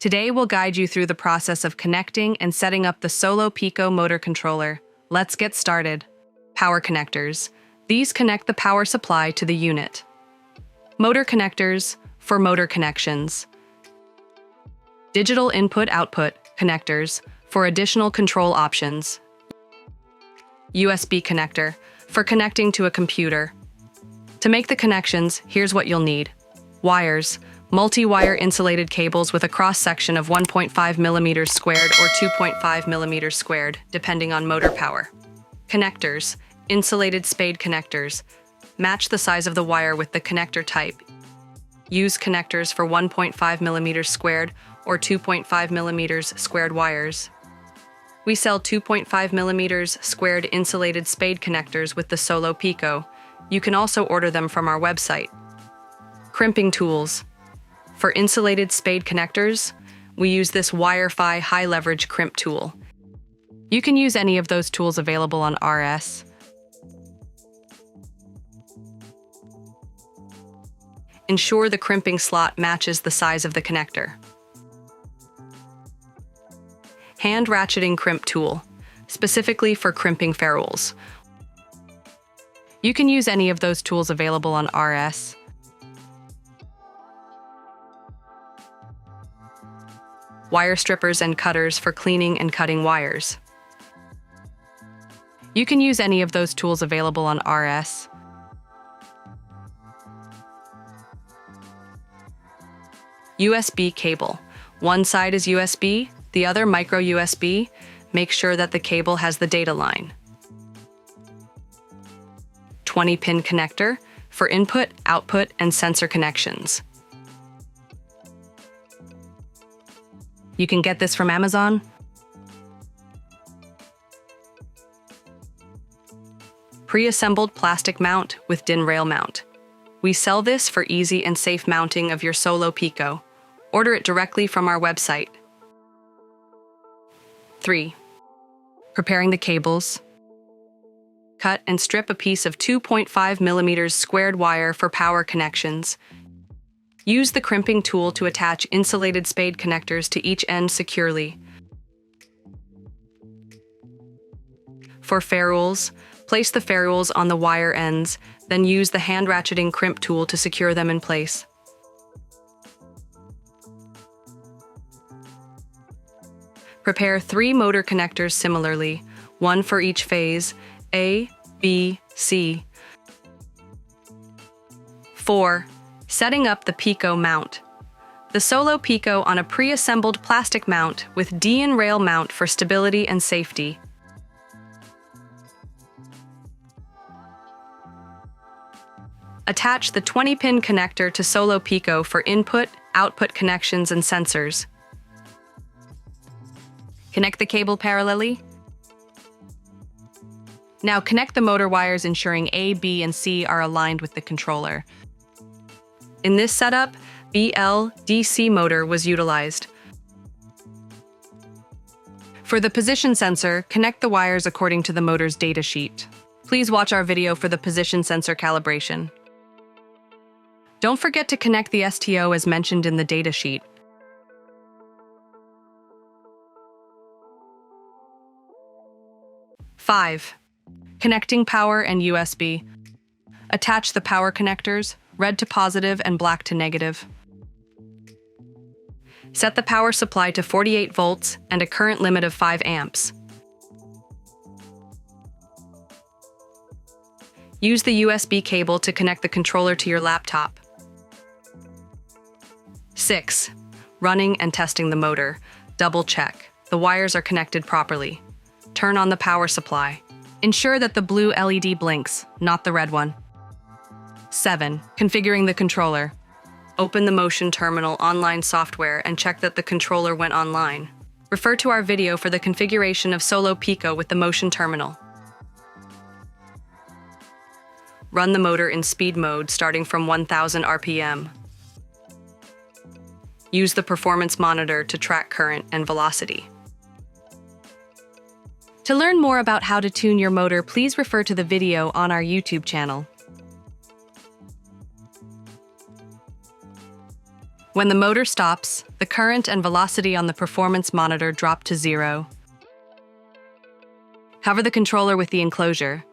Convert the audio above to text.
Today we'll guide you through the process of connecting and setting up the SOLO Pico Motor Controller. Let's get started. Power connectors. These connect the power supply to the unit. Motor connectors for motor connections. Digital input-output connectors for additional control options. USB connector for connecting to a computer. To make the connections, here's what you'll need. Wires. Multi-wire insulated cables with a cross-section of 1.5 millimeters squared or 2.5 millimeters squared, depending on motor power. Connectors. Insulated spade connectors. Match the size of the wire with the connector type. Use connectors for 1.5 millimeters squared or 2.5 millimeters squared wires. We sell 2.5 millimeters squared insulated spade connectors with the SOLO Pico. You can also order them from our website. Crimping tools. For insulated spade connectors, we use this Wi-Fi high-leverage crimp tool. You can use any of those tools available on RS. Ensure the crimping slot matches the size of the connector. Hand ratcheting crimp tool, specifically for crimping ferrules. You can use any of those tools available on RS. Wire strippers and cutters for cleaning and cutting wires. You can use any of those tools available on RS. USB cable. One side is USB, the other micro USB. Make sure that the cable has the data line. 20-pin connector for input, output, and sensor connections. You can get this from Amazon. Pre-assembled plastic mount with DIN rail mount. We sell this for easy and safe mounting of your SOLO Pico. Order it directly from our website. 3. Preparing the cables. Cut and strip a piece of 2.5 millimeters squared wire for power connections. Use the crimping tool to attach insulated spade connectors to each end securely. For ferrules, place the ferrules on the wire ends, then use the hand ratcheting crimp tool to secure them in place. Prepare 3 motor connectors similarly, one for each phase, A, B, C. 4. Setting up the Pico mount. The SOLO Pico on a pre-assembled plastic mount with DIN rail mount for stability and safety. Attach the 20-pin connector to SOLO Pico for input, output connections and sensors. Connect the cable parallelly. Now connect the motor wires ensuring A, B, and C are aligned with the controller. In this setup, BL-DC motor was utilized. For the position sensor, connect the wires according to the motor's datasheet. Please watch our video for the position sensor calibration. Don't forget to connect the STO as mentioned in the datasheet. Five. Connecting power and USB. Attach the power connectors, red to positive and black to negative. Set the power supply to 48 volts and a current limit of 5 amps. Use the USB cable to connect the controller to your laptop. 6. Running and testing the motor. Double check. The wires are connected properly. Turn on the power supply. Ensure that the blue LED blinks, not the red one. 7. Configuring the controller. Open the Motion Terminal online software and check that the controller went online. Refer to our video for the configuration of SOLO Pico with the Motion Terminal. Run the motor in speed mode starting from 1000 RPM. Use the performance monitor to track current and velocity. To learn more about how to tune your motor, please refer to the video on our YouTube channel. When the motor stops, the current and velocity on the performance monitor drop to 0. Cover the controller with the enclosure,